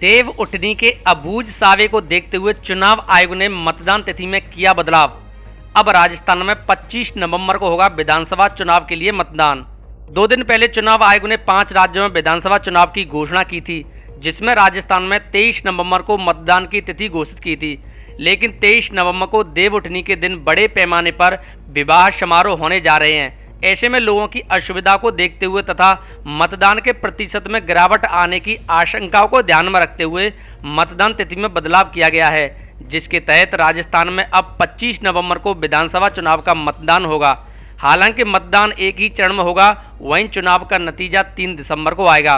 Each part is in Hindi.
देव उठनी के अबूझ सावे को देखते हुए चुनाव आयोग ने मतदान तिथि में किया बदलाव। अब राजस्थान में 25 नवंबर को होगा विधानसभा चुनाव के लिए मतदान। 2 दिन पहले चुनाव आयोग ने 5 राज्यों में विधानसभा चुनाव की घोषणा की थी, जिसमें राजस्थान में 23 नवंबर को मतदान की तिथि घोषित की थी। लेकिन 23 नवंबर को देव उठनी के दिन बड़े पैमाने पर विवाह समारोह होने जा रहे हैं। ऐसे में लोगों की असुविधा को देखते हुए तथा मतदान के प्रतिशत में गिरावट आने की आशंकाओं को ध्यान में रखते हुए मतदान तिथि में बदलाव किया गया है, जिसके तहत राजस्थान में अब 25 नवंबर को विधानसभा चुनाव का मतदान होगा। हालांकि मतदान एक ही चरण में होगा, वहीं चुनाव का नतीजा 3 दिसंबर को आएगा।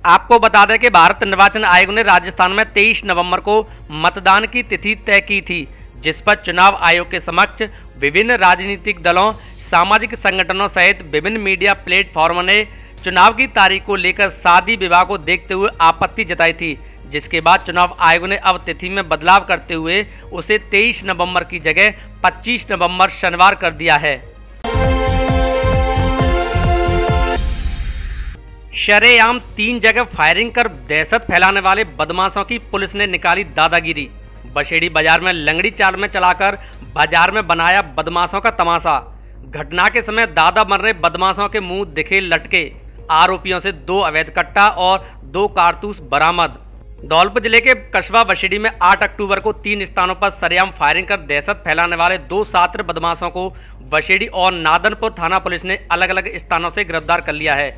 आपको बता दें कि भारत निर्वाचन आयोग ने राजस्थान में 23 नवंबर को मतदान की तिथि तय की थी, जिस पर चुनाव आयोग के समक्ष विभिन्न राजनीतिक दलों, सामाजिक संगठनों सहित विभिन्न मीडिया प्लेटफॉर्मों ने चुनाव की तारीख को लेकर शादी विवाह को देखते हुए आपत्ति जताई थी, जिसके बाद चुनाव आयोग ने अब तिथि में बदलाव करते हुए उसे 23 नवंबर की जगह 25 नवंबर शनिवार कर दिया है। शरेआम 3 जगह फायरिंग कर दहशत फैलाने वाले बदमाशों की पुलिस ने निकाली दादागिरी। बशेड़ी बाजार में लंगड़ी चाल में चलाकर बाजार में बनाया बदमाशों का तमाशा। घटना के समय दादा बन रहे बदमाशों के मुंह दिखे लटके। आरोपियों से 2 अवैध कट्टा और 2 कारतूस बरामद। धौलपुर जिले के कस्बा बशेड़ी में 8 अक्टूबर को 3 स्थानों पर सरेआम फायरिंग कर दहशत फैलाने वाले 2 छात्र बदमाशों को बशेड़ी और नादनपुर थाना पुलिस ने अलग अलग स्थानों से गिरफ्तार कर लिया है।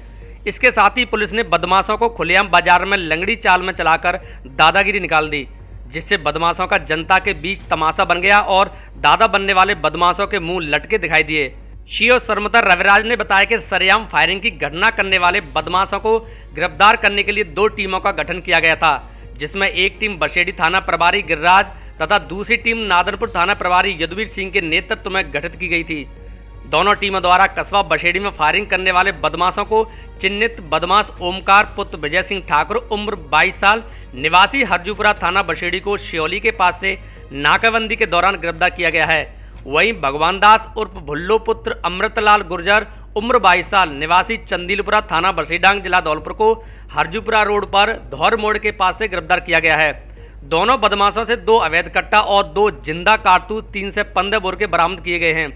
इसके साथ ही पुलिस ने बदमाशों को खुलेआम बाजार में लंगड़ी चाल में चलाकर दादागिरी निकाल दी, जिससे बदमाशों का जनता के बीच तमाशा बन गया और दादा बनने वाले बदमाशों के मुंह लटके दिखाई दिए। सीओ सरमतर रविराज ने बताया कि सरेआम फायरिंग की घटना करने वाले बदमाशों को गिरफ्तार करने के लिए 2 टीमों का गठन किया गया था, जिसमें एक टीम बशेड़ी थाना प्रभारी गिरिराज तथा दूसरी टीम नादनपुर थाना प्रभारी यदुवीर सिंह के नेतृत्व में गठित की गई थी। दोनों टीमों द्वारा कस्बा बशेड़ी में फायरिंग करने वाले बदमाशों को चिन्हित बदमाश ओमकार पुत्र विजय सिंह ठाकुर उम्र 22 साल निवासी हरजूपुरा थाना बशेड़ी को श्योली के पास से नाकाबंदी के दौरान गिरफ्तार किया गया है। वहीं भगवान दास उर्फ भुल्लो पुत्र अमृतलाल गुर्जर उम्र 22 साल निवासी चंदीलपुरा थाना बसीडांग जिला धौलपुर को हरजूपुरा रोड पर धौर मोड़ के पास से गिरफ्तार किया गया है। दोनों बदमाशों से 2 अवैध कट्टा और 2 जिंदा कारतूस 3 से 15 बोर के बरामद किए गए हैं।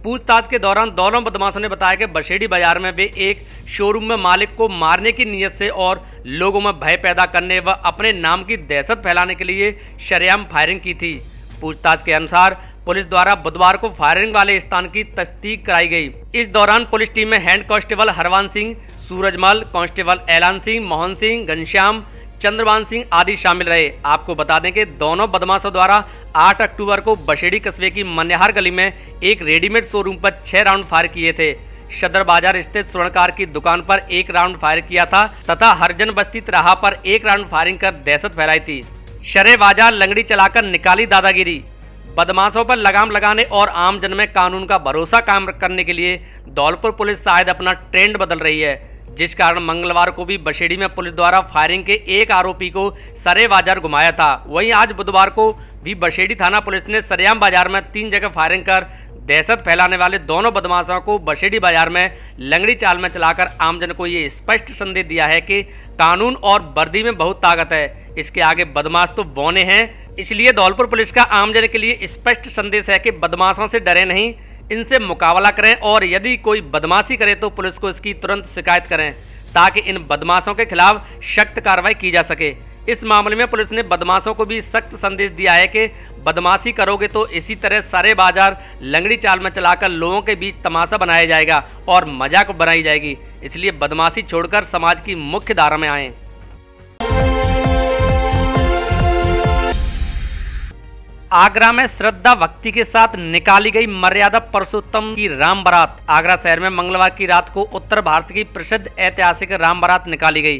पूछताछ के दौरान दोनों बदमाशों ने बताया कि बशेड़ी बाजार में वे एक शोरूम में मालिक को मारने की नीयत से और लोगों में भय पैदा करने व अपने नाम की दहशत फैलाने के लिए शरेआम फायरिंग की थी। पूछताछ के अनुसार पुलिस द्वारा बुधवार को फायरिंग वाले स्थान की तस्दीक कराई गई। इस दौरान पुलिस टीम में हेड कांस्टेबल हरवान सिंह, सूरजमल, कांस्टेबल ऐलान सिंह, मोहन सिंह, घनश्याम, चंद्रभान सिंह आदि शामिल रहे। आपको बता दें कि दोनों बदमाशों द्वारा 8 अक्टूबर को बशेड़ी कस्बे की मनिहार गली में एक रेडीमेड शोरूम पर 6 राउंड फायर किए थे। सदर बाजार स्थित स्वर्णकार की दुकान पर 1 राउंड फायर किया था तथा हरजन बस्ती तिराहा पर 1 राउंड फायरिंग कर दहशत फैलाई थी। शरे बाजार लंगड़ी चलाकर निकाली दादागिरी। बदमाशों पर लगाम लगाने और आम जन में कानून का भरोसा कायम करने के लिए धौलपुर पुलिस शायद अपना ट्रेंड बदल रही है, जिस कारण मंगलवार को भी बशेड़ी में पुलिस द्वारा फायरिंग के एक आरोपी को सरे बाजार घुमाया था। वहीं आज बुधवार को भी बशेड़ी थाना पुलिस ने सरेआम बाजार में 3 जगह फायरिंग कर दहशत फैलाने वाले दोनों बदमाशों को बशेड़ी बाजार में लंगड़ी चाल में चलाकर आमजन को ये स्पष्ट संदेश दिया है कि कानून और वर्दी में बहुत ताकत है, इसके आगे बदमाश तो बौने हैं। इसलिए धौलपुर पुलिस का आमजन के लिए स्पष्ट संदेश है कि बदमाशों से डरे नहीं, इनसे मुकाबला करें और यदि कोई बदमाशी करे तो पुलिस को इसकी तुरंत शिकायत करें, ताकि इन बदमाशों के खिलाफ सख्त कार्रवाई की जा सके। इस मामले में पुलिस ने बदमाशों को भी सख्त संदेश दिया है कि बदमाशी करोगे तो इसी तरह सारे बाजार लंगड़ी चाल में चलाकर लोगों के बीच तमाशा बनाया जाएगा और मजाक बनाई जाएगी। इसलिए बदमाशी छोड़कर समाज की मुख्य धारा में आएं। आगरा में श्रद्धा भक्ति के साथ निकाली गई मर्यादा पुरुषोत्तम की राम बारात। आगरा शहर में मंगलवार की रात को उत्तर भारत की प्रसिद्ध ऐतिहासिक राम बारात निकाली गई।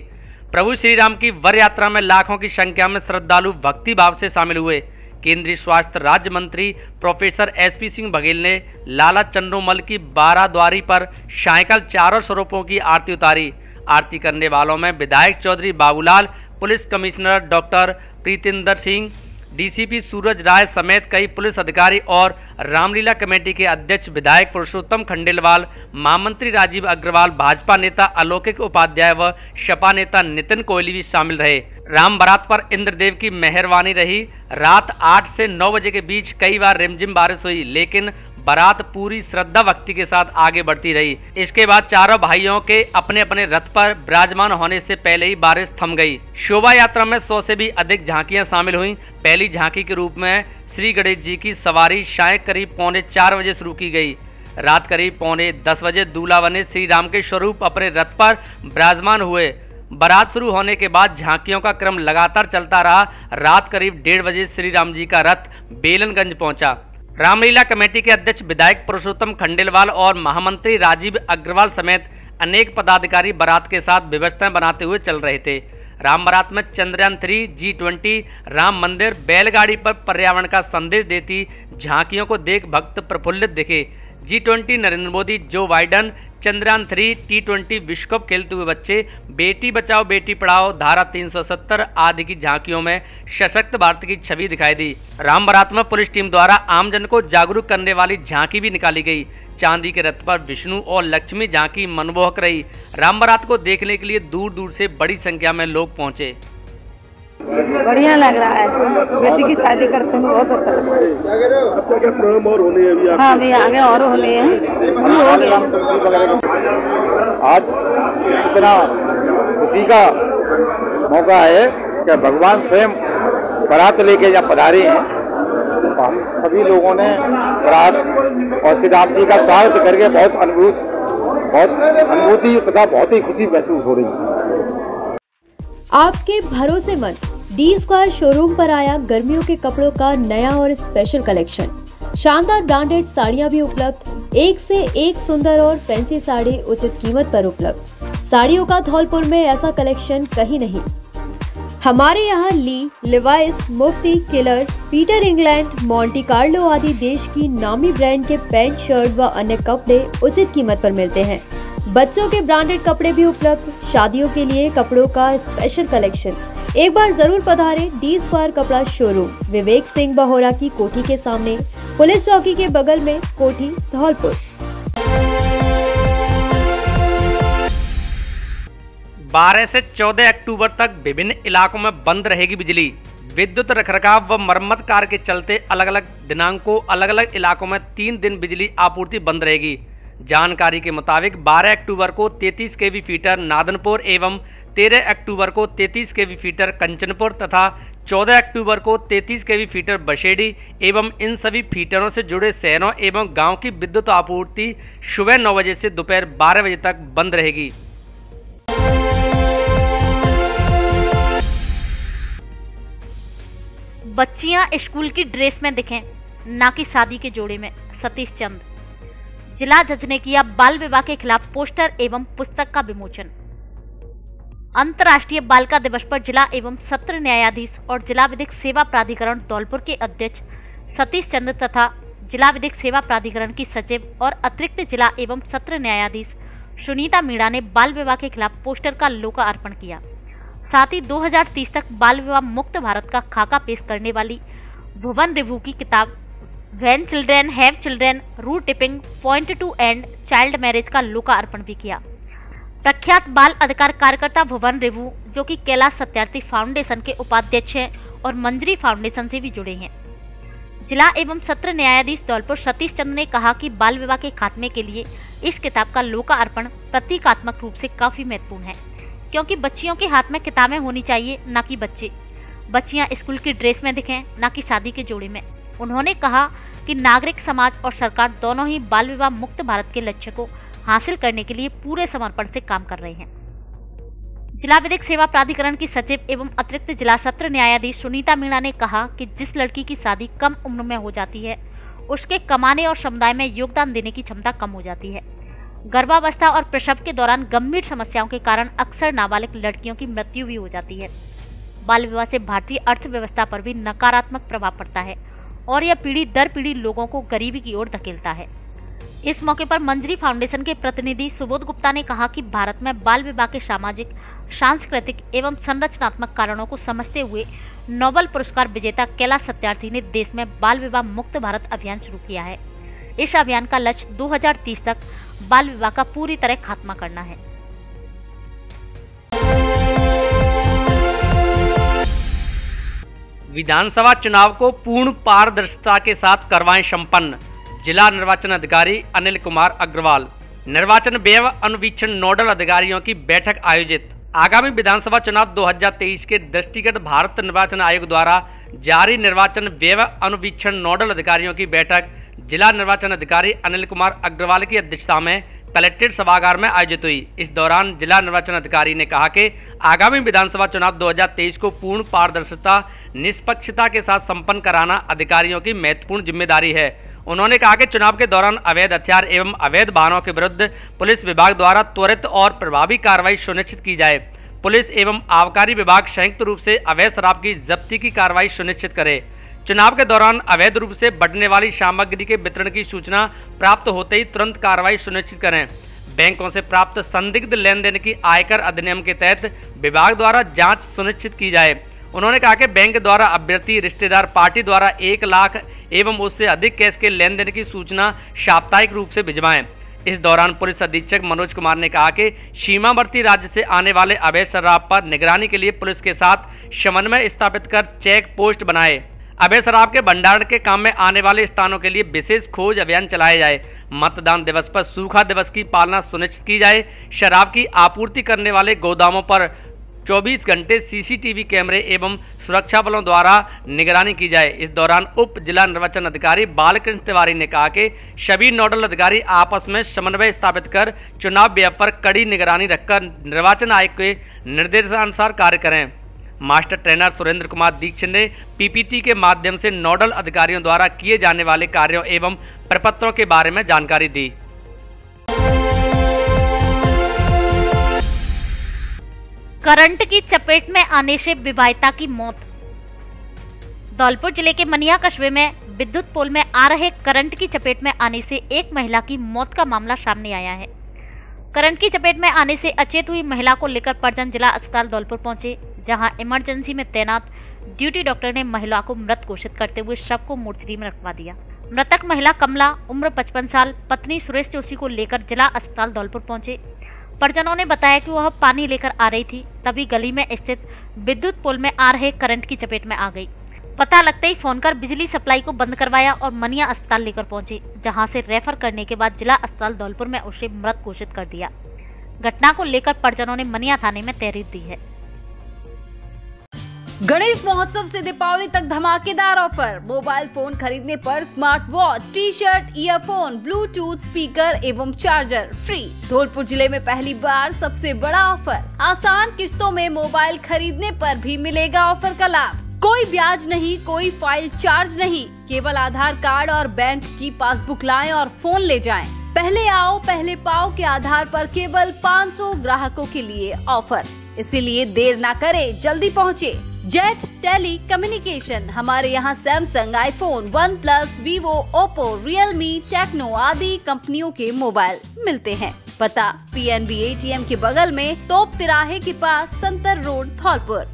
प्रभु श्री राम की वर यात्रा में लाखों की संख्या में श्रद्धालु भक्ति भाव से शामिल हुए। केंद्रीय स्वास्थ्य राज्य मंत्री प्रोफेसर SP सिंह बघेल ने लाला चंद्रोमल की 12 द्वारी पर सायकल 4 स्वरूपों की आरती उतारी। आरती करने वालों में विधायक Chaudhary Babulal, police commissioner doctor Pritinder Singh, DCP Suraj Rai समेत कई पुलिस अधिकारी और रामलीला कमेटी के अध्यक्ष विधायक पुरुषोत्तम खंडेलवाल, महामंत्री राजीव अग्रवाल, भाजपा नेता अलौकिक उपाध्याय व सपा नेता नितिन कोहली भी शामिल रहे। राम बारात पर इंद्रदेव की मेहरबानी रही। रात 8 से 9 बजे के बीच कई बार रिमझिम बारिश हुई, लेकिन बारात पूरी श्रद्धा भक्ति के साथ आगे बढ़ती रही। इसके बाद चारों भाइयों के अपने अपने रथ पर विराजमान होने से पहले ही बारिश थम गई। शोभा यात्रा में 100 से भी अधिक झांकियां शामिल हुईं। पहली झांकी के रूप में श्री गणेश जी की सवारी शायद करीब 3:45 बजे शुरू की गई। रात करीब 9:45 बजे दूल्हा बने श्री राम के स्वरूप अपने रथ पर विराजमान हुए। बारात शुरू होने के बाद झांकियों का क्रम लगातार चलता रहा। रात करीब 1:30 बजे श्री राम जी का रथ बेलनगंज पहुंचा। रामलीला कमेटी के अध्यक्ष विधायक पुरुषोत्तम खंडेलवाल और महामंत्री राजीव अग्रवाल समेत अनेक पदाधिकारी बारात के साथ व्यवस्थाएं बनाते हुए चल रहे थे। राम बारात में चंद्रयान 3, G20, राम मंदिर, बैलगाड़ी पर पर्यावरण का संदेश देती झांकियों को देख भक्त प्रफुल्लित दिखे। G20 नरेंद्र मोदी, जो बाइडन, चंद्रयान 3, T20 विश्व कप खेलते हुए बच्चे, बेटी बचाओ बेटी पढ़ाओ, धारा 370 आदि की झांकियों में सशक्त भारत की छवि दिखाई दी। राम बारात में पुलिस टीम द्वारा आमजन को जागरूक करने वाली झांकी भी निकाली गई। चांदी के रथ पर विष्णु और लक्ष्मी झांकी मनमोहक रही। राम बारात को देखने के लिए दूर दूर से बड़ी संख्या में लोग पहुंचे। बढ़िया लग रहा है, बेटी की शादी करते हैं, बहुत अच्छा लग रहा है। आपका क्या प्रोग्राम और होने हैं अभी? हाँ, अभी आगे और होने हैं, अभी हो गया। आज इतना खुशी का मौका है कि भगवान स्वयं बारात लेके जब पधारे हैं, तो हम सभी लोगों ने बारात और श्री राम जी का स्वागत करके बहुत अनुभूति तथा बहुत ही खुशी महसूस हो रही है। आपके भरोसेमंद डी स्क्वायर शोरूम पर आया गर्मियों के कपड़ों का नया और स्पेशल कलेक्शन। शानदार ब्रांडेड साड़ियां भी उपलब्ध, एक से एक सुंदर और फैंसी साड़ी उचित कीमत पर उपलब्ध। साड़ियों का धौलपुर में ऐसा कलेक्शन कहीं नहीं। हमारे यहाँ Lee, Levi's, Mufti, Killer, Peter England, Monte Carlo आदि देश की नामी ब्रांड के पैंट, शर्ट व अन्य कपड़े उचित कीमत पर मिलते हैं। बच्चों के ब्रांडेड कपड़े भी उपलब्ध। शादियों के लिए कपड़ों का स्पेशल कलेक्शन। एक बार जरूर पधारें डी स्क्वायर कपड़ा शोरूम, विवेक सिंह बहोरा की कोठी के सामने, पुलिस चौकी के बगल में, कोठी, धौलपुर। 12 से 14 अक्टूबर तक विभिन्न इलाकों में बंद रहेगी बिजली। विद्युत रखरखाव व मरम्मत कार्य के चलते अलग अलग दिनांकों अलग अलग इलाकों में 3 दिन बिजली आपूर्ति बंद रहेगी। जानकारी के मुताबिक 12 अक्टूबर को 33 केवी फीटर नादनपुर एवं 13 अक्टूबर को 33 केवी फीटर कंचनपुर तथा 14 अक्टूबर को 33 केवी फीटर बशेड़ी एवं इन सभी फीटरों से जुड़े शहरों एवं गांव की विद्युत आपूर्ति सुबह 9 बजे से दोपहर 12 बजे तक बंद रहेगी। बच्चियां स्कूल की ड्रेस में दिखें, ना कि शादी के जोड़े में। सतीश चंद। जिला जज ने किया बाल विवाह के खिलाफ पोस्टर एवं पुस्तक का विमोचन। अंतर्राष्ट्रीय बालिका दिवस पर जिला एवं सत्र न्यायाधीश और जिला विधिक सेवा प्राधिकरण धौलपुर के अध्यक्ष सतीश चंद्र तथा जिला विधिक सेवा प्राधिकरण की सचिव और अतिरिक्त जिला एवं सत्र न्यायाधीश सुनीता मीणा ने बाल विवाह के खिलाफ पोस्टर का लोकार्पण किया। साथ ही 2030 तक बाल विवाह मुक्त भारत का खाका पेश करने वाली भुवन रिभू की किताब when children have children, root tipping, point to end child marriage का लोकार्पण भी किया। प्रख्यात बाल अधिकार कार्यकर्ता भुवन रिभू, जो कि कैलाश सत्यार्थी फाउंडेशन के उपाध्यक्ष हैं और मंजरी फाउंडेशन से भी जुड़े हैं। जिला एवं सत्र न्यायाधीश धौलपुर सतीश चंद्र ने कहा कि बाल विवाह के खात्मे के लिए इस किताब का लोकार्पण प्रतीकात्मक रूप से काफी महत्वपूर्ण है, क्योंकि बच्चियों के हाथ में किताबें होनी चाहिए, न कि बच्चे। बच्चियां स्कूल की ड्रेस में दिखें, न कि शादी के जोड़े में। उन्होंने कहा कि नागरिक समाज और सरकार दोनों ही बाल विवाह मुक्त भारत के लक्ष्य को हासिल करने के लिए पूरे समर्पण से काम कर रहे हैं। जिला विधिक सेवा प्राधिकरण की सचिव एवं अतिरिक्त जिला सत्र न्यायाधीश सुनीता मीणा ने कहा कि जिस लड़की की शादी कम उम्र में हो जाती है, उसके कमाने और समुदाय में योगदान देने की क्षमता कम हो जाती है। गर्भावस्था और प्रसव के दौरान गंभीर समस्याओं के कारण अक्सर नाबालिग लड़कियों की मृत्यु भी हो जाती है। बाल विवाह से भारतीय अर्थव्यवस्था पर भी नकारात्मक प्रभाव पड़ता है और यह पीढ़ी दर पीढ़ी लोगों को गरीबी की ओर धकेलता है। इस मौके पर मंजरी फाउंडेशन के प्रतिनिधि सुबोध गुप्ता ने कहा कि भारत में बाल विवाह के सामाजिक, सांस्कृतिक एवं संरचनात्मक कारणों को समझते हुए नोबेल पुरस्कार विजेता कैलाश सत्यार्थी ने देश में बाल विवाह मुक्त भारत अभियान शुरू किया है। इस अभियान का लक्ष्य 2030 तक बाल विवाह का पूरी तरह खात्मा करना है। विधानसभा चुनाव को पूर्ण पारदर्शिता के साथ करवाएं संपन्न, जिला निर्वाचन अधिकारी अनिल कुमार अग्रवाल। निर्वाचन व्यय अनुवीक्षण नोडल अधिकारियों की बैठक आयोजित। आगामी विधानसभा चुनाव 2023 के दृष्टिगत भारत निर्वाचन आयोग द्वारा जारी निर्वाचन व्यय अनुवीक्षण नोडल अधिकारियों की बैठक जिला निर्वाचन अधिकारी अनिल कुमार अग्रवाल की अध्यक्षता में कलेक्ट्रेट सभागार में आयोजित हुई। इस दौरान जिला निर्वाचन अधिकारी ने कहा कि आगामी विधानसभा चुनाव 2023 को पूर्ण पारदर्शिता निष्पक्षता के साथ संपन्न कराना अधिकारियों की महत्वपूर्ण जिम्मेदारी है। उन्होंने कहा कि चुनाव के दौरान अवैध हथियार एवं अवैध वाहनों के विरुद्ध पुलिस विभाग द्वारा त्वरित और प्रभावी कार्रवाई सुनिश्चित की जाए। पुलिस एवं आबकारी विभाग संयुक्त रूप से अवैध शराब की जब्ती की कार्रवाई सुनिश्चित करे। चुनाव के दौरान अवैध रूप से बढ़ने वाली सामग्री के वितरण की सूचना प्राप्त होते ही तुरंत कार्रवाई सुनिश्चित करें। बैंकों से प्राप्त संदिग्ध लेन देन की आयकर अधिनियम के तहत विभाग द्वारा जांच सुनिश्चित की जाए। उन्होंने कहा कि बैंक द्वारा अभ्यर्थी रिश्तेदार पार्टी द्वारा 1 लाख एवं उससे अधिक कैश के लेन देन की सूचना साप्ताहिक रूप से भिजवाएं। इस दौरान पुलिस अधीक्षक मनोज कुमार ने कहा कि सीमावर्ती राज्य से आने वाले अवैध शराब पर निगरानी के लिए पुलिस के साथ समन्वय स्थापित कर चेक पोस्ट बनाए। अवैध शराब के भंडारण के काम में आने वाले स्थानों के लिए विशेष खोज अभियान चलाया जाए। मतदान दिवस पर सूखा दिवस की पालना सुनिश्चित की जाए। शराब की आपूर्ति करने वाले गोदामों पर 24 घंटे सीसीटीवी कैमरे एवं सुरक्षा बलों द्वारा निगरानी की जाए। इस दौरान उप जिला निर्वाचन अधिकारी बालकृष्ण तिवारी ने कहा कि सभी नोडल अधिकारी आपस में समन्वय स्थापित कर चुनाव व्यय पर कड़ी निगरानी रखकर निर्वाचन आयोग के निर्देशानुसार कार्य करें। मास्टर ट्रेनर सुरेंद्र कुमार दीक्षित ने पीपीटी के माध्यम से नोडल अधिकारियों द्वारा किए जाने वाले कार्यों एवं प्रपत्रों के बारे में जानकारी दी। करंट की चपेट में आने से विवाहिता की मौत। धौलपुर जिले के मनिया कस्बे में विद्युत पोल में आ रहे करंट की चपेट में आने से एक महिला की मौत का मामला सामने आया है। करंट की चपेट में आने से अचेत हुई महिला को लेकर परिजन जिला अस्पताल धौलपुर पहुंचे, जहां इमरजेंसी में तैनात ड्यूटी डॉक्टर ने महिला को मृत घोषित करते हुए शव को मोर्चरी में रखवा दिया। मृतक महिला कमला उम्र 55 साल पत्नी सुरेश जोशी को लेकर जिला अस्पताल धौलपुर पहुंचे। परिजनों ने बताया कि वह पानी लेकर आ रही थी, तभी गली में स्थित विद्युत पोल में आ रहे करंट की चपेट में आ गई। पता लगते ही फोन कर बिजली सप्लाई को बंद करवाया और मनिया अस्पताल लेकर पहुंचे, जहां से रेफर करने के बाद जिला अस्पताल धौलपुर में उसे मृत घोषित कर दिया। घटना को लेकर परिजनों ने मनिया थाने में तहरीर दी है। गणेश महोत्सव से दीपावली तक धमाकेदार ऑफर। मोबाइल फोन खरीदने पर smart watch, T shirt, earphone, Bluetooth speaker एवं चार्जर फ्री। धौलपुर जिले में पहली बार सबसे बड़ा ऑफर। आसान किस्तों में मोबाइल खरीदने पर भी मिलेगा ऑफर का लाभ। कोई ब्याज नहीं, कोई फाइल चार्ज नहीं, केवल आधार कार्ड और बैंक की पासबुक लाएं और फोन ले जाएं। पहले आओ पहले पाओ के आधार पर केवल 500 ग्राहकों के लिए ऑफर, इसीलिए देर ना करें, जल्दी पहुँचे। जेट टेली कम्युनिकेशन, हमारे यहाँ Samsung, iPhone, OnePlus, Vivo, Oppo, Realme, Tecno आदि कंपनियों के मोबाइल मिलते हैं। पता PNB ATM के बगल में, तोप तिराहे के पास, संतर रोड, धौलपुर।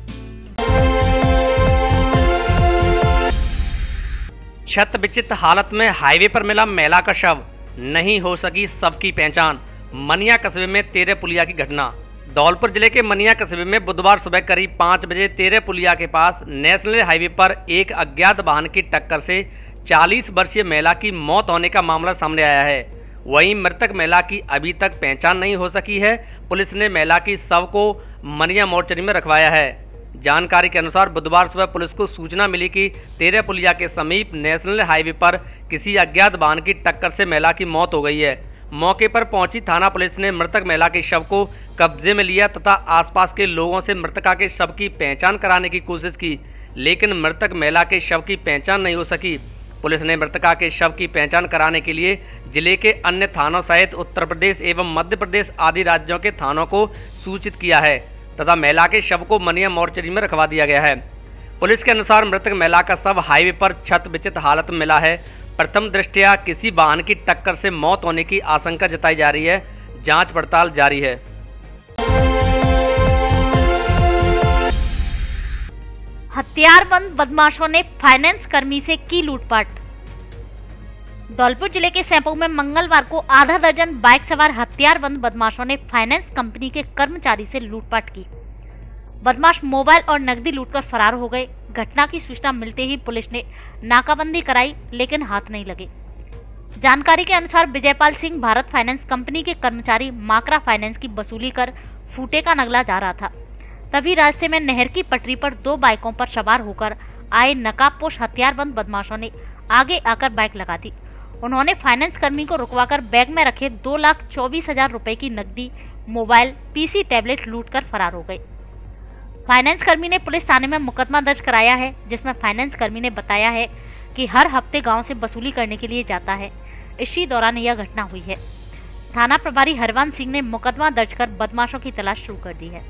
क्षत विचित हालत में हाईवे पर मिला महिला का शव, नहीं हो सकी सबकी पहचान। मनिया कस्बे में 13 पुलिया की घटना। धौलपुर जिले के मनिया कस्बे में बुधवार सुबह करीब 5 बजे 13 पुलिया के पास नेशनल हाईवे पर एक अज्ञात वाहन की टक्कर से 40 वर्षीय महिला की मौत होने का मामला सामने आया है। वहीं मृतक महिला की अभी तक पहचान नहीं हो सकी है। पुलिस ने महिला की शव को मनिया मोर्चरी में रखवाया है। जानकारी के अनुसार बुधवार सुबह पुलिस को सूचना मिली कि 13 पुलिया के समीप नेशनल हाईवे पर किसी अज्ञात वाहन की टक्कर से महिला की मौत हो गई है। मौके पर पहुंची थाना पुलिस ने मृतक महिला के शव को कब्जे में लिया तथा आसपास के लोगों से मृतका के शव की पहचान कराने की कोशिश की, लेकिन मृतक महिला के शव की पहचान नहीं हो सकी। पुलिस ने मृतका के शव की पहचान कराने के लिए जिले के अन्य थानों सहित उत्तर प्रदेश एवं मध्य प्रदेश आदि राज्यों के थानों को सूचित किया है तथा महिला के शव को मनिया मोर्चरी में रखवा दिया गया है। पुलिस के अनुसार मृतक महिला का शव हाईवे पर क्षत विचित हालत में मिला है। प्रथम दृष्टया किसी वाहन की टक्कर से मौत होने की आशंका जताई जा रही है। जांच पड़ताल जारी है। हथियारबंद बदमाशों ने फाइनेंस कर्मी से की लूटपाट। धौलपुर जिले के सैंपऊ में मंगलवार को आधा दर्जन बाइक सवार हथियारबंद बदमाशों ने फाइनेंस कंपनी के कर्मचारी से लूटपाट की। बदमाश मोबाइल और नकदी लूटकर फरार हो गए। घटना की सूचना मिलते ही पुलिस ने नाकाबंदी कराई, लेकिन हाथ नहीं लगे। जानकारी के अनुसार विजयपाल सिंह भारत फाइनेंस कंपनी के कर्मचारी माकरा फाइनेंस की वसूली कर फूटे का नगला जा रहा था। तभी रास्ते में नहर की पटरी पर 2 बाइकों पर सवार होकर आए नकाबपोश हथियारबंद बदमाशों ने आगे आकर बाइक लगा दी। उन्होंने फाइनेंस कर्मी को रुकवाकर बैग में रखे 2,24,000 रुपए की नकदी, मोबाइल, पीसी, टैबलेट लूटकर फरार हो गए। फाइनेंस कर्मी ने पुलिस थाने में मुकदमा दर्ज कराया है, जिसमें फाइनेंस कर्मी ने बताया है कि हर हफ्ते गांव से वसूली करने के लिए जाता है। इसी दौरान यह घटना हुई है। थाना प्रभारी हरवंश सिंह ने मुकदमा दर्ज कर बदमाशों की तलाश शुरू कर दी है।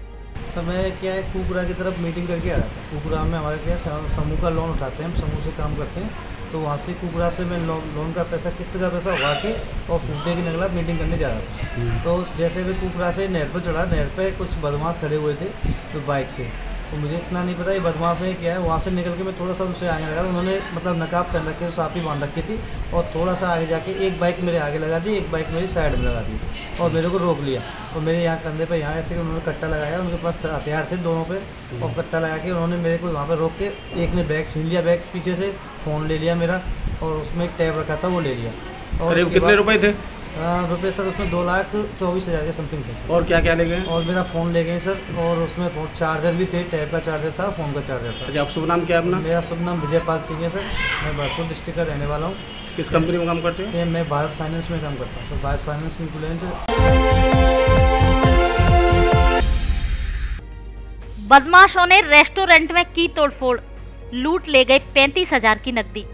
तो मैं क्या है कुकुरा की तरफ मीटिंग करके आ रहा था। कुकुरा में हमारे क्या समूह का लोन उठाते हैं, हम समूह से काम करते हैं। तो वहाँ से कुकुरा से मैं लोन का पैसा, किस्त का पैसा उगा के और फूटे की नगला मीटिंग करने जा रहा था। तो जैसे भी कुकुरा से नहर पर चढ़ा, नहर पे कुछ बदमाश खड़े हुए थे तो बाइक से, तो मुझे इतना नहीं पता ये बदमाश है क्या है। वहाँ से निकल के मैं थोड़ा सा उनसे आगे लगा, उन्होंने मतलब नकाब पहन रखे, साफी बांध रखी थी, और थोड़ा सा आगे जाके एक बाइक मेरे आगे लगा दी, एक बाइक मेरी साइड में लगा दी और मेरे को रोक लिया। और मेरे यहाँ कंधे पे यहाँ ऐसे उन्होंने कट्टा लगाया, उनके पास हथियार थे दोनों पे, और कट्टा लगा के उन्होंने मेरे को वहाँ पर रोक के एक ने बैग छीन लिया, बैग पीछे से फ़ोन ले लिया मेरा, और उसमें एक टैब रखा था वो ले लिया। और कितने रुपए थे? रुपये सर उसमें 2,24,000 के समथिंग थे। और क्या क्या ले गए? और मेरा फ़ोन ले गए सर, और उसमें चार्जर भी थे, टैब का चार्जर था, फ़ोन का चार्जर था। अच्छा, आप शुभ नाम क्या है अपना? मेरा शुभ नाम विजयपाल सिंह है सर, मैं भरतपुर डिस्ट्रिक्ट का रहने वाला हूँ। किस कंपनी में काम करते हैं? मैं भारत फाइनेंस में काम करता हूँ सर, भारत फाइनेंस इंप्लॉयमेंट। बदमाशों ने रेस्टोरेंट में की तोड़फोड़, लूट ले गए 35,000 की नकदी।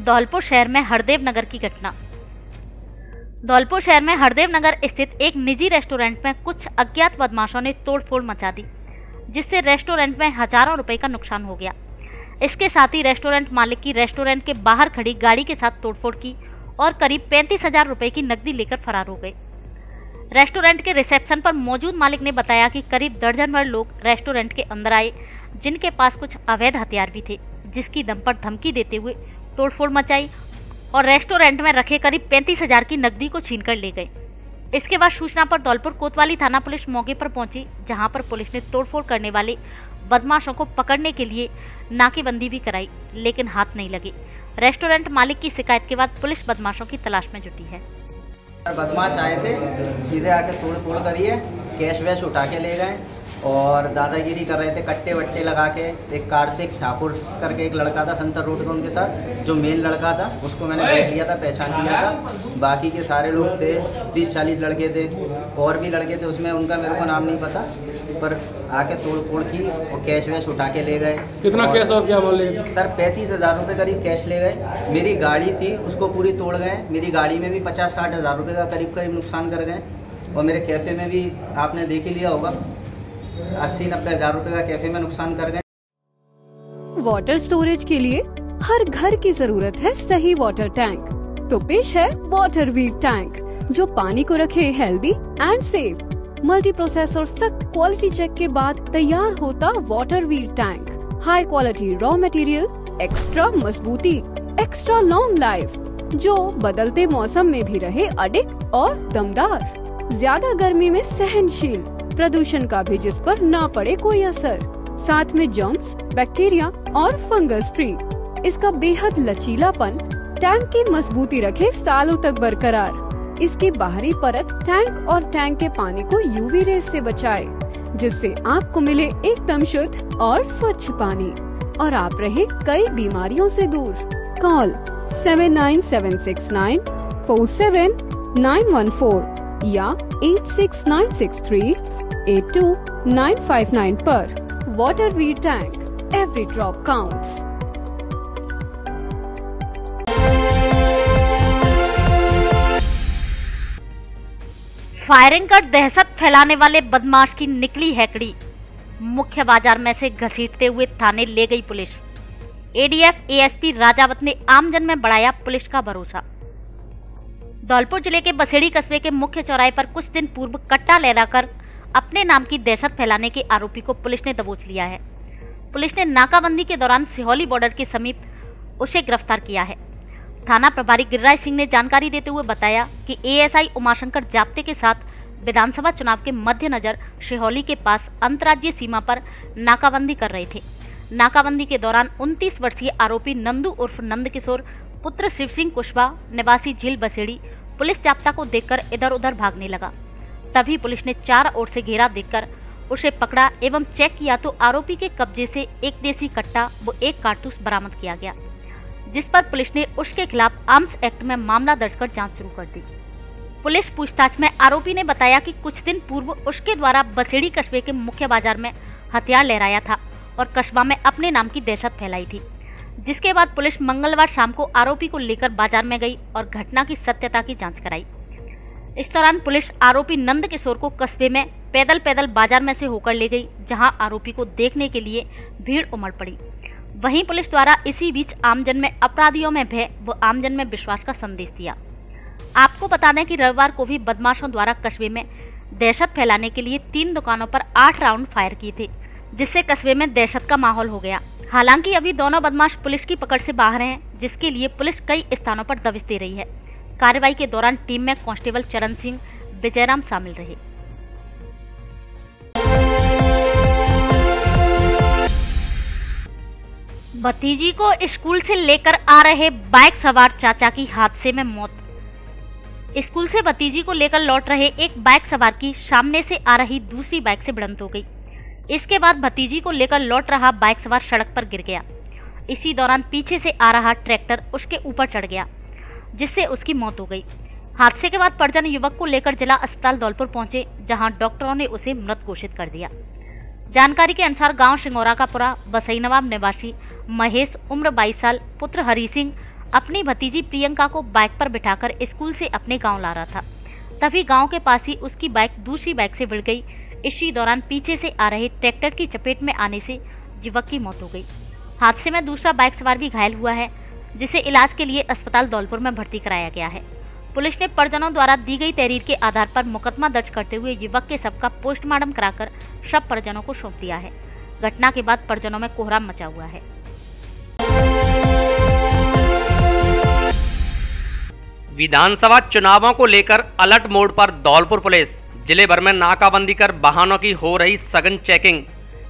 धौलपुर शहर में हरदेव नगर की घटना। धौलपुर शहर में हरदेव नगर स्थित एक निजी रेस्टोरेंट में कुछ अज्ञात बदमाशों ने तोड़फोड़ मचा दी, जिससे रेस्टोरेंट में हजारों रुपए का नुकसान हो गया। इसके साथ ही रेस्टोरेंट मालिक की रेस्टोरेंट के बाहर खड़ी गाड़ी के साथ तोड़फोड़ की और करीब 35,000 रुपए की नकदी लेकर फरार हो गए। रेस्टोरेंट के रिसेप्शन पर मौजूद मालिक ने बताया कि करीब दर्जन भर लोग रेस्टोरेंट के अंदर आए, जिनके पास कुछ अवैध हथियार भी थे, जिसकी दम पर धमकी देते हुए तोड़फोड़ मचाई और रेस्टोरेंट में रखे करीब 35,000 की नकदी को छीनकर ले गए। इसके बाद सूचना पर धौलपुर कोतवाली थाना पुलिस मौके पर पहुंची, जहां पर पुलिस ने तोड़फोड़ करने वाले बदमाशों को पकड़ने के लिए नाकेबंदी भी कराई, लेकिन हाथ नहीं लगे। रेस्टोरेंट मालिक की शिकायत के बाद पुलिस बदमाशों की तलाश में जुटी है। बदमाश आए थे, सीधे आके तोड़ करी है, कैश वैश उठा के ले गए और दादागिरी कर रहे थे, कट्टे वट्टे लगा के। एक कार्तिक ठाकुर करके एक लड़का था संतर रोड का, उनके साथ जो मेन लड़का था उसको मैंने देख लिया था, पहचान लिया था। बाकी के सारे लोग थे, 30-40 लड़के थे, और भी लड़के थे उसमें, उनका मेरे को नाम नहीं पता, पर आके तोड़ की और कैश वैश उठा के ले गए। कितना कैश और क्या बोले सर? 35,000 रुपये करीब कैश ले गए। मेरी गाड़ी थी उसको पूरी तोड़ गए, मेरी गाड़ी में भी 50-60 हज़ार रुपये का करीब नुकसान कर गए। और मेरे कैफ़े में भी आपने देख ही लिया होगा, 80-90 हज़ार रुपये का कैफे में नुकसान कर गए। वाटर स्टोरेज के लिए हर घर की जरूरत है सही वाटर टैंक। तो पेश है वाटर वीट टैंक, जो पानी को रखे healthy and safe. Multi process और सख्त क्वालिटी चेक के बाद तैयार होता water wheat tank. High quality raw material, extra मजबूती, एक्स्ट्रा लॉन्ग लाइफ, जो बदलते मौसम में भी रहे अडिग और दमदार। ज्यादा गर्मी में सहनशील, प्रदूषण का भी जिस पर ना पड़े कोई असर, साथ में जर्म्स, बैक्टीरिया और फंगस फ्री। इसका बेहद लचीलापन टैंक की मजबूती रखे सालों तक बरकरार। इसकी बाहरी परत टैंक और टैंक के पानी को यूवी रेस से बचाए, जिससे आपको मिले एकदम शुद्ध और स्वच्छ पानी और आप रहे कई बीमारियों से दूर। कॉल 79769 47914 या 86963 82959 पर। Water wheat tank, every drop counts. Firing कर दहशत फैलाने वाले बदमाश की निकली हैकड़ी, मुख्य बाजार में से घसीटते हुए थाने ले गई पुलिस। एडीएफ एएसपी राजावत ने आमजन में बढ़ाया पुलिस का भरोसा। धौलपुर जिले के बसेड़ी कस्बे के मुख्य चौराहे पर कुछ दिन पूर्व कट्टा लहराकर अपने नाम की दहशत फैलाने के आरोपी को पुलिस ने दबोच लिया है। पुलिस ने नाकाबंदी के दौरान सिहोली बॉर्डर के समीप उसे गिरफ्तार किया है। थाना प्रभारी गिरिराज सिंह ने जानकारी देते हुए बताया कि एएसआई उमाशंकर जाप्ते के साथ विधानसभा चुनाव के मद्देनजर शिहोली के पास अंतर्राज्यीय सीमा पर नाकाबंदी कर रहे थे। नाकाबंदी के दौरान 29 वर्षीय आरोपी नंदू उर्फ नंदकिशोर पुत्र शिव सिंह कुशवाहा निवासी झील बसेड़ी पुलिस जाप्ता को देखकर इधर उधर भागने लगा। तभी पुलिस ने चारों ओर से घेरा देखकर उसे पकड़ा एवं चेक किया तो आरोपी के कब्जे से एक देसी कट्टा व एक कारतूस बरामद किया गया, जिस पर पुलिस ने उसके खिलाफ आर्म्स एक्ट में मामला दर्ज कर जांच शुरू कर दी। पुलिस पूछताछ में आरोपी ने बताया कि कुछ दिन पूर्व उसके द्वारा बसेड़ी कस्बे के मुख्य बाजार में हथियार लहराया था और कस्बा में अपने नाम की दहशत फैलाई थी, जिसके बाद पुलिस मंगलवार शाम को आरोपी को लेकर बाजार में गई और घटना की सत्यता की जांच कराई। इस दौरान पुलिस आरोपी नंद किशोर को कस्बे में पैदल बाजार में से होकर ले गई, जहां आरोपी को देखने के लिए भीड़ उमड़ पड़ी। वहीं पुलिस द्वारा इसी बीच आमजन में अपराधियों में भय व आमजन में विश्वास का संदेश दिया। आपको बता दें कि रविवार को भी बदमाशों द्वारा कस्बे में दहशत फैलाने के लिए 3 दुकानों पर 8 राउंड फायर किए थे, जिससे कस्बे में दहशत का माहौल हो गया। हालांकि अभी दोनों बदमाश पुलिस की पकड़ से बाहर हैं, जिसके लिए पुलिस कई स्थानों पर दबिश दे रही है। कार्रवाई के दौरान टीम में कांस्टेबल चरण सिंह, विजयराम शामिल रहे। भतीजी को स्कूल से लेकर आ रहे बाइक सवार चाचा की हादसे में मौत। स्कूल से भतीजी को लेकर लौट रहे एक बाइक सवार की सामने से आ रही दूसरी बाइक से भिड़ंत हो गई। इसके बाद भतीजी को लेकर लौट रहा बाइक सवार सड़क पर गिर गया। इसी दौरान पीछे से आ रहा ट्रैक्टर उसके ऊपर चढ़ गया, जिससे उसकी मौत हो गई। हादसे के बाद परिजन युवक को लेकर जिला अस्पताल धौलपुर पहुंचे, जहां डॉक्टरों ने उसे मृत घोषित कर दिया। जानकारी के अनुसार गांव सिंगोरा का पुरा बसई नवाब निवासी महेश उम्र 22 साल पुत्र हरी सिंह अपनी भतीजी प्रियंका को बाइक पर बिठाकर स्कूल से अपने गांव ला रहा था। तभी गांव के पास ही उसकी बाइक दूसरी बाइक से भिड़ गई। इसी दौरान पीछे से आ रहे ट्रैक्टर की चपेट में आने से युवक की मौत हो गई। हादसे में दूसरा बाइक सवार भी घायल हुआ है, जिसे इलाज के लिए अस्पताल धौलपुर में भर्ती कराया गया है। पुलिस ने परिजनों द्वारा दी गई तहरीर के आधार पर मुकदमा दर्ज करते हुए युवक के शव का पोस्टमार्टम कराकर शव परिजनों को सौंप दिया है। घटना के बाद परिजनों में कोहराम मचा हुआ है। विधानसभा चुनावों को लेकर अलर्ट मोड पर धौलपुर पुलिस। जिले भर में नाकाबंदी कर वाहनों की हो रही सघन चेकिंग।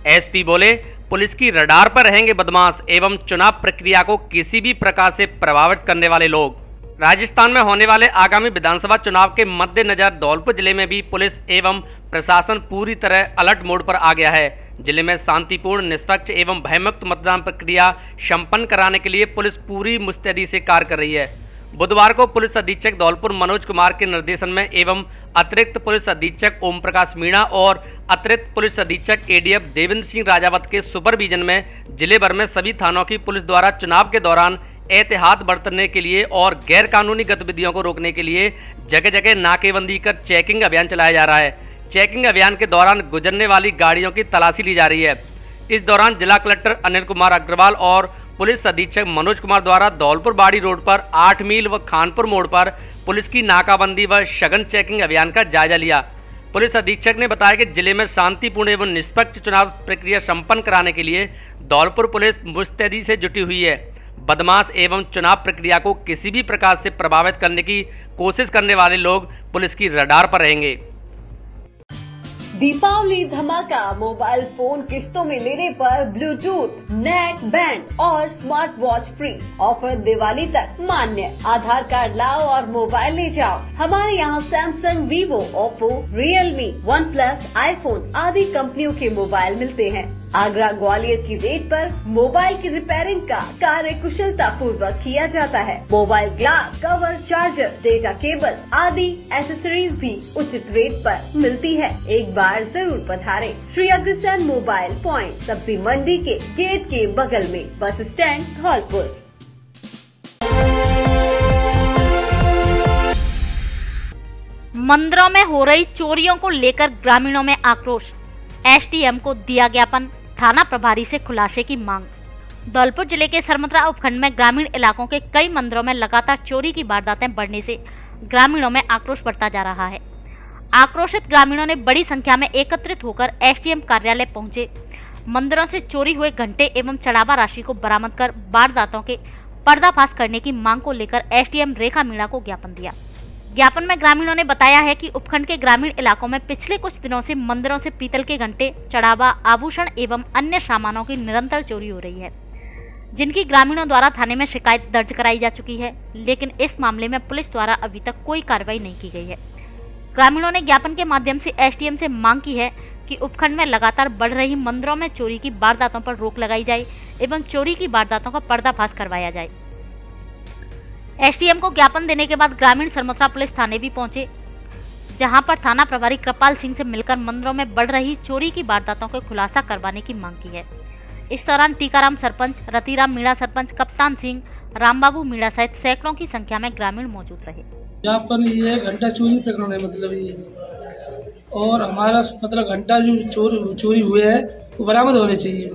एसपी बोले, पुलिस की रडार पर रहेंगे बदमाश एवं चुनाव प्रक्रिया को किसी भी प्रकार से प्रभावित करने वाले लोग। राजस्थान में होने वाले आगामी विधानसभा चुनाव के मद्देनजर धौलपुर जिले में भी पुलिस एवं प्रशासन पूरी तरह अलर्ट मोड पर आ गया है। जिले में शांतिपूर्ण, निष्पक्ष एवं भयमुक्त मतदान प्रक्रिया संपन्न कराने के लिए पुलिस पूरी मुस्तैदी से कार्य कर रही है। बुधवार को पुलिस अधीक्षक धौलपुर मनोज कुमार के निर्देशन में एवं अतिरिक्त पुलिस अधीक्षक ओम प्रकाश मीणा और अतिरिक्त पुलिस अधीक्षक एडीएफ देवेंद्र सिंह राजावत के सुपरविजन में जिले भर में सभी थानों की पुलिस द्वारा चुनाव के दौरान एहतियात बरतने के लिए और गैर कानूनी गतिविधियों को रोकने के लिए जगह जगह नाकेबंदी कर चेकिंग अभियान चलाया जा रहा है। चेकिंग अभियान के दौरान गुजरने वाली गाड़ियों की तलाशी ली जा रही है। इस दौरान जिला कलेक्टर अनिल कुमार अग्रवाल और पुलिस अधीक्षक मनोज कुमार द्वारा धौलपुर बाड़ी रोड पर 8 मील व खानपुर मोड़ पर पुलिस की नाकाबंदी व सघन चेकिंग अभियान का जायजा लिया। पुलिस अधीक्षक ने बताया कि जिले में शांतिपूर्ण एवं निष्पक्ष चुनाव प्रक्रिया संपन्न कराने के लिए धौलपुर पुलिस मुस्तैदी से जुटी हुई है। बदमाश एवं चुनाव प्रक्रिया को किसी भी प्रकार से प्रभावित करने की कोशिश करने वाले लोग पुलिस की रडार पर रहेंगे। दीपावली धमाका, मोबाइल फोन किस्तों में लेने पर ब्लूटूथ, नेक बैंड और smart watch free. Offer Diwali तक मान्य। आधार कार्ड लाओ और मोबाइल ले जाओ। हमारे यहाँ Samsung, Vivo, Oppo, Realme, one plus, iPhone आदि कंपनियों के मोबाइल मिलते हैं। आगरा ग्वालियर की रेट पर मोबाइल की रिपेयरिंग का कार्य कुशलता पूर्वक किया जाता है। Mobile glass, cover, charger, data cable आदि एसेसरीज भी उचित रेट पर मिलती है। एक बार जरूर पधारें। श्री अग्रसेन मोबाइल पॉइंट, सब्जी मंडी के गेट के बगल में, बस स्टैंड धौलपुर। मंदिरों में हो रही चोरियों को लेकर ग्रामीणों में आक्रोश। एसडीएम को दिया ज्ञापन, थाना प्रभारी से खुलासे की मांग। धौलपुर जिले के सरमतरा उपखंड में ग्रामीण इलाकों के कई मंदिरों में लगातार चोरी की वारदातें बढ़ने से ग्रामीणों में आक्रोश बढ़ता जा रहा है। आक्रोशित ग्रामीणों ने बड़ी संख्या में एकत्रित होकर एसडीएम कार्यालय पहुंचे। मंदिरों से चोरी हुए घंटे एवं चढ़ावा राशि को बरामद कर वारदातों के पर्दाफाश करने की मांग को लेकर एसडीएम रेखा मीणा को ज्ञापन दिया। ज्ञापन में ग्रामीणों ने बताया है कि उपखंड के ग्रामीण इलाकों में पिछले कुछ दिनों से मंदिरों से पीतल के घंटे, चढ़ावा, आभूषण एवं अन्य सामानों की निरंतर चोरी हो रही है, जिनकी ग्रामीणों द्वारा थाने में शिकायत दर्ज कराई जा चुकी है, लेकिन इस मामले में पुलिस द्वारा अभी तक कोई कार्रवाई नहीं की गई है। ग्रामीणों ने ज्ञापन के माध्यम से एसडीएम से मांग की है कि उपखंड में लगातार बढ़ रही मंदिरों में चोरी की वारदातों पर रोक लगाई जाए एवं चोरी की वारदातों का पर्दाफाश करवाया जाए। एसडीएम को ज्ञापन देने के बाद ग्रामीण सरमोत्रा पुलिस थाने भी पहुंचे, जहां पर थाना प्रभारी कृपाल सिंह से मिलकर मंदिरों में बढ़ रही चोरी की वारदातों को खुलासा करवाने की मांग की है। इस दौरान टीकाराम सरपंच, रतिराम मीणा सरपंच, कप्तान सिंह, रामबाबू मीणा सहित सैकड़ों की संख्या में ग्रामीण मौजूद रहे। ज्ञापन ये घंटा चोरी प्रकरण है, मतलब ये, और हमारा मतलब घंटा जो चोरी हुए है वो बरामद होने चाहिए।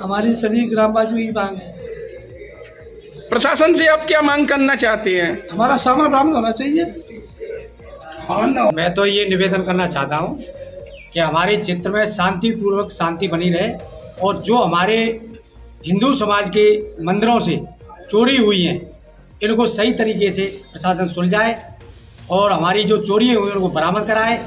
हमारी सभी ग्रामवासियों की मांग है। प्रशासन से आप क्या मांग करना चाहते हैं? हमारा सामान बरामद होना चाहिए। मैं तो ये निवेदन करना चाहता हूँ कि हमारे क्षेत्र में शांतिपूर्वक शांति बनी रहे और जो हमारे हिंदू समाज के मंदिरों से चोरी हुई हैं इनको सही तरीके से प्रशासन सुलझाए और हमारी जो चोरी हुई उनको बरामद कराए।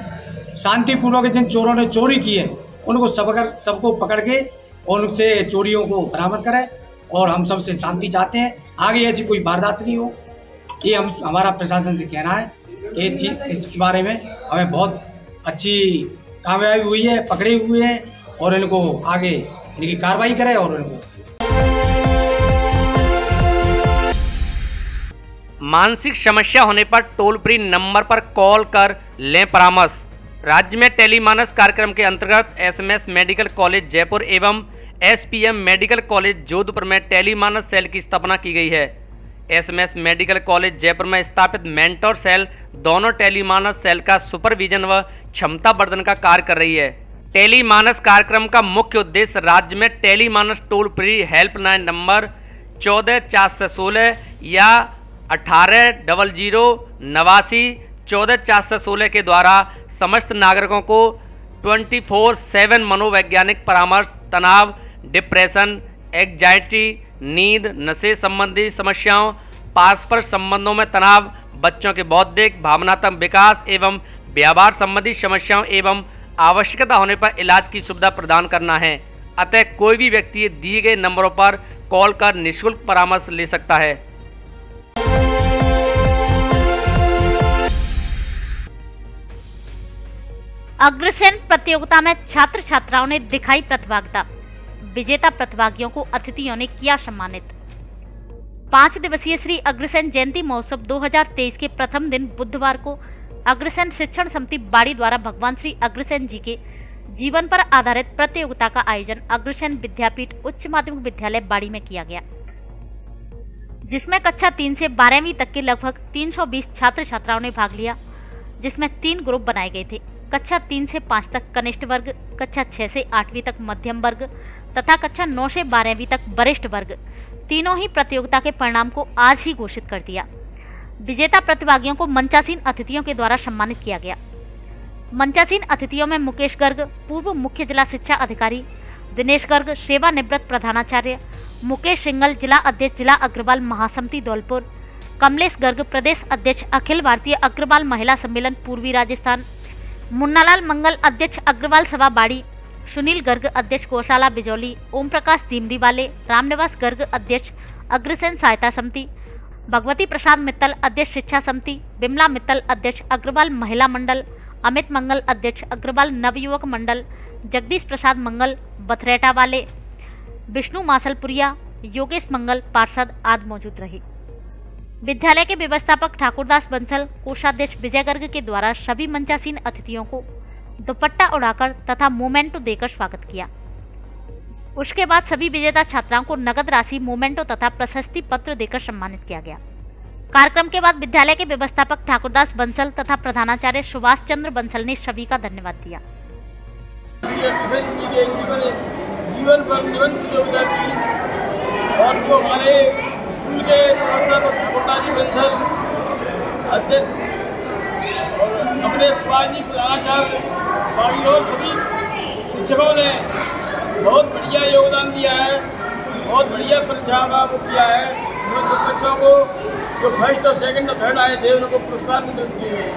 शांतिपूर्वक जिन चोरों ने चोरी की है उनको सबको पकड़ के और उनसे चोरियों को बरामद कराए और हम सबसे शांति चाहते हैं। आगे ऐसी कोई वारदात नहीं हो, ये हमारा प्रशासन से कहना है। ये चीज इसके बारे में हमें बहुत अच्छी कामयाबी हुई है, पकड़े हुए हैं और इनको आगे इनकी कार्रवाई करें और इनको मानसिक समस्या होने पर टोल फ्री नंबर पर कॉल कर लें परामर्श। राज्य में टेलीमानस कार्यक्रम के अंतर्गत एसएमएस मेडिकल कॉलेज जयपुर एवं एसपीएम मेडिकल कॉलेज जोधपुर में टेलीमानस सेल की स्थापना की गई है। एसएमएस मेडिकल कॉलेज जयपुर में स्थापित मेंटोर सेल दोनों टेलीमानस सेल का सुपरविजन व क्षमता वर्धन का कार्य कर रही है। टेलीमानस कार्यक्रम का मुख्य उद्देश्य राज्य में Telemanas toll free helpline number 14416 या 180089 के द्वारा समस्त नागरिकों को 24/7 मनोवैज्ञानिक परामर्श, तनाव, डिप्रेशन, एंग्जाइटी, नींद, नशे संबंधी समस्याओं, परस्पर संबंधों में तनाव, बच्चों के बौद्धिक भावनात्मक विकास एवं व्यवहार संबंधी समस्याओं एवं आवश्यकता होने पर इलाज की सुविधा प्रदान करना है। अतः कोई भी व्यक्ति दिए गए नंबरों पर कॉल कर निःशुल्क परामर्श ले सकता है। अग्रसेन प्रतियोगिता में छात्र छात्राओं ने दिखाई प्रतिभागिता, विजेता प्रतिभागियों को अतिथियों ने किया सम्मानित। 5 दिवसीय श्री अग्रसेन जयंती महोत्सव 2023 के प्रथम दिन बुधवार को अग्रसेन शिक्षण समिति बाड़ी द्वारा भगवान श्री अग्रसेन जी के जीवन पर आधारित प्रतियोगिता का आयोजन अग्रसेन विद्यापीठ उच्च माध्यमिक विद्यालय बाड़ी में किया गया, जिसमें कक्षा 3 से 12वीं तक के लगभग 320 छात्र छात्राओं ने भाग लिया, जिसमें 3 ग्रुप बनाए गए थे। कक्षा 3 से 5 तक कनिष्ठ वर्ग, कक्षा 6 से 8वीं तक मध्यम वर्ग तथा कक्षा 9 से 12वीं तक वरिष्ठ वर्ग। तीनों ही प्रतियोगिता के परिणाम को आज ही घोषित कर दिया। विजेता प्रतिभागियों को मंचासीन अतिथियों के द्वारा सम्मानित किया गया। मंचासीन अतिथियों में मुकेश गर्ग, पूर्व मुख्य जिला शिक्षा अधिकारी, दिनेश गर्ग, सेवानिवृत्त प्रधानाचार्य, मुकेश सिंगल, जिला अध्यक्ष जिला अग्रवाल महासमिति धौलपुर, कमलेश गर्ग, प्रदेश अध्यक्ष अखिल भारतीय अग्रवाल महिला सम्मेलन पूर्वी राजस्थान, मुन्नालाल मंगल, अध्यक्ष अग्रवाल सभा बाड़ी, सुनील गर्ग, अध्यक्ष गौशाला बिजौली, ओम प्रकाश दीमडी वाले, रामनिवास गर्ग, अध्यक्ष अग्रसेन सहायता समिति, भगवती प्रसाद मित्तल, अध्यक्ष शिक्षा समिति, बिमला मित्तल, अध्यक्ष अग्रवाल महिला मंडल, अमित मंगल, अध्यक्ष अग्रवाल नवयुवक मंडल, जगदीश प्रसाद मंगल, बथरेटा वाले, विष्णु मासलपुरिया, योगेश मंगल, पार्षद आदि मौजूद रहे। विद्यालय के व्यवस्थापक ठाकुरदास बंसल, कोषाध्यक्ष विजय गर्ग के द्वारा सभी मंचासीन अतिथियों को दुपट्टा उड़ाकर तथा मोमेंटो देकर स्वागत किया। उसके बाद सभी विजेता छात्राओं को नगद राशि, मोमेंटो तथा प्रशस्ति पत्र देकर सम्मानित किया गया। कार्यक्रम के बाद विद्यालय के व्यवस्थापक ठाकुरदास बंसल तथा प्रधानाचार्य सुभाष चंद्र बंसल ने सभी का धन्यवाद दिया। जीवन पर निबंध प्रतियोगिता की और जो हमारे स्कूल के व्यवस्थापक ठाकुरदास बंसल अध्यक्ष और अपने सुभाष जी प्रधानाचार्य बाकी और सभी शिक्षकों ने बहुत बढ़िया योगदान दिया है, बहुत बढ़िया परीक्षाओं का वो किया है, जिसमें सब बच्चों को जो फर्स्ट और सेकंड और थर्ड आए थे उनको पुरस्कार वितरित किए गए।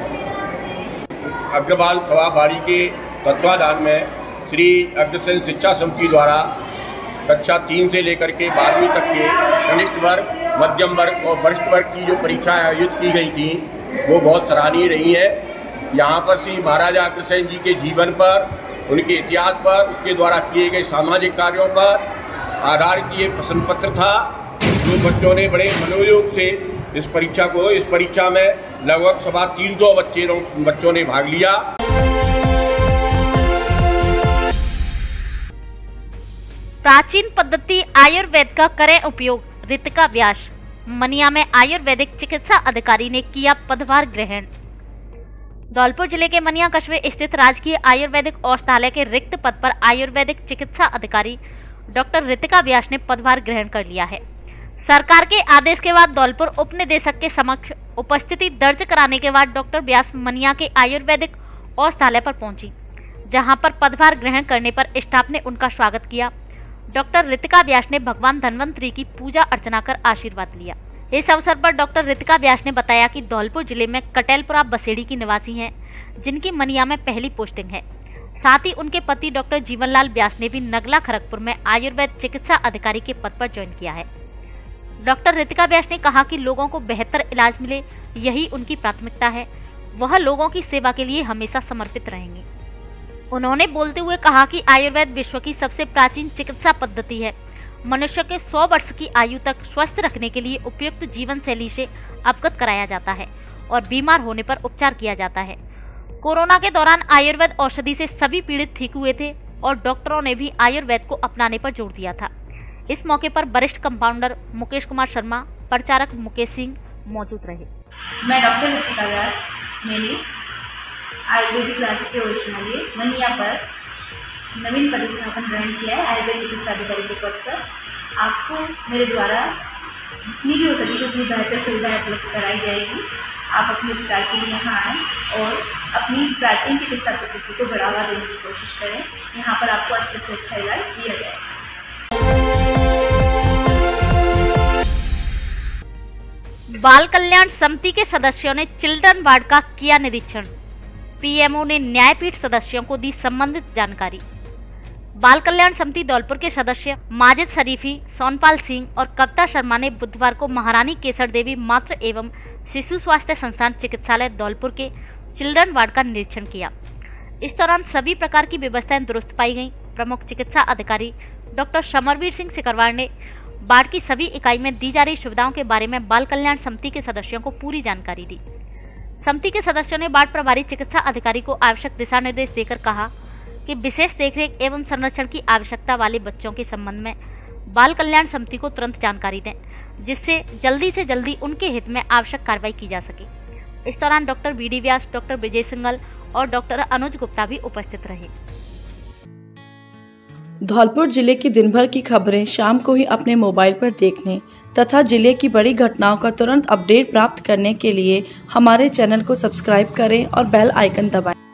अग्रवाल सभाबाड़ी के तत्वाधान में श्री अग्रसेन शिक्षा समिति द्वारा कक्षा 3 से लेकर के 12वीं तक के कनिष्ठ वर्ग, मध्यम वर्ग और वरिष्ठ वर्ग की जो परीक्षाएं आयोजित की गई थी वो बहुत सराहनीय रही है। यहाँ पर श्री महाराजा अग्रसेन जी के जीवन पर, उनके इतिहास पर, उसके द्वारा किए गए सामाजिक कार्यों पर आधारित ये प्रश्न पत्र था जो बच्चों ने बड़े मनोयोग से इस परीक्षा में लगभग 350 बच्चों ने भाग लिया। प्राचीन पद्धति आयुर्वेद का करें उपयोग, रितिका व्यास। मनिया में आयुर्वेदिक चिकित्सा अधिकारी ने किया पदभार ग्रहण। धौलपुर जिले के मनिया कस्बे स्थित राजकीय आयुर्वेदिक औषधालय के रिक्त पद पर आयुर्वेदिक चिकित्सा अधिकारी डॉक्टर रितिका व्यास ने पदभार ग्रहण कर लिया है। सरकार के आदेश के बाद धौलपुर उप निदेशक के समक्ष उपस्थिति दर्ज कराने के बाद डॉक्टर व्यास मनिया के आयुर्वेदिक औषधालय पर पहुंची, जहां पर पदभार ग्रहण करने पर स्टाफ ने उनका स्वागत किया। डॉक्टर रितिका व्यास ने भगवान धन्वंतरी की पूजा अर्चना कर आशीर्वाद लिया। इस अवसर पर डॉक्टर रितिका व्यास ने बताया कि धौलपुर जिले में कटेलपुरा बसेड़ी की निवासी हैं, जिनकी मनिया में पहली पोस्टिंग है। साथ ही उनके पति डॉक्टर जीवनलाल व्यास ने भी नगला खड़गपुर में आयुर्वेद चिकित्सा अधिकारी के पद पर ज्वाइन किया है। डॉक्टर रितिका व्यास ने कहा कि लोगों को बेहतर इलाज मिले, यही उनकी प्राथमिकता है। वह लोगों की सेवा के लिए हमेशा समर्पित रहेंगे। उन्होंने बोलते हुए कहा कि आयुर्वेद विश्व की सबसे प्राचीन चिकित्सा पद्धति है। मनुष्य के 100 वर्ष की आयु तक स्वस्थ रखने के लिए उपयुक्त जीवन शैली से अवगत कराया जाता है और बीमार होने पर उपचार किया जाता है। कोरोना के दौरान आयुर्वेद औषधि से सभी पीड़ित ठीक हुए थे और डॉक्टरों ने भी आयुर्वेद को अपनाने पर जोर दिया था। इस मौके पर वरिष्ठ कंपाउंडर मुकेश कुमार शर्मा, प्रचारक मुकेश सिंह मौजूद रहे। मैं डॉक्टर रितिका व्यास, मैंने आयुर्वेदिक राजकीय औषधालय मनिया पर नवीन पदस्थापन ग्रहण किया है आयुर्वेद चिकित्सा अधिकारी के पद पर। आपको मेरे द्वारा जितनी भी हो सकेगी उतनी बेहतर सुविधाएं उपलब्ध कराई जाएगी। आप अपने उपचार के लिए यहाँ आएँ और अपनी प्राचीन चिकित्सा पद्धति को बढ़ावा देने की कोशिश करें। यहाँ पर आपको अच्छे से अच्छा इलाज दिया जाएगा। बाल कल्याण समिति के सदस्यों ने चिल्ड्रन वार्ड का किया निरीक्षण। पीएमओ ने न्यायपीठ सदस्यों को दी संबंधित जानकारी। बाल कल्याण समिति धौलपुर के सदस्य माजिद शरीफी, सोनपाल सिंह और कविता शर्मा ने बुधवार को महारानी केसर देवी मातृ एवं शिशु स्वास्थ्य संस्थान चिकित्सालय धौलपुर के चिल्ड्रन वार्ड का निरीक्षण किया। इस दौरान सभी प्रकार की व्यवस्थाएं दुरुस्त पाई गईं। प्रमुख चिकित्सा अधिकारी डॉक्टर समरवीर सिंह सिकरवार ने वार्ड की सभी इकाई में दी जा रही सुविधाओं के बारे में बाल कल्याण समिति के सदस्यों को पूरी जानकारी दी। समिति के सदस्यों ने वार्ड प्रभारी चिकित्सा अधिकारी को आवश्यक दिशा निर्देश देकर कहा कि विशेष देखरेख एवं संरक्षण की आवश्यकता वाले बच्चों के संबंध में बाल कल्याण समिति को तुरंत जानकारी दें, जिससे जल्दी से जल्दी उनके हित में आवश्यक कार्रवाई की जा सके। इस दौरान डॉक्टर बीडी व्यास, डॉक्टर विजय सिंगल और डॉक्टर अनुज गुप्ता भी उपस्थित रहे। धौलपुर जिले की दिन भर की खबरें शाम को ही अपने मोबाइल पर देखने तथा जिले की बड़ी घटनाओं का तुरंत अपडेट प्राप्त करने के लिए हमारे चैनल को सब्सक्राइब करें और बेल आइकन दबाएं।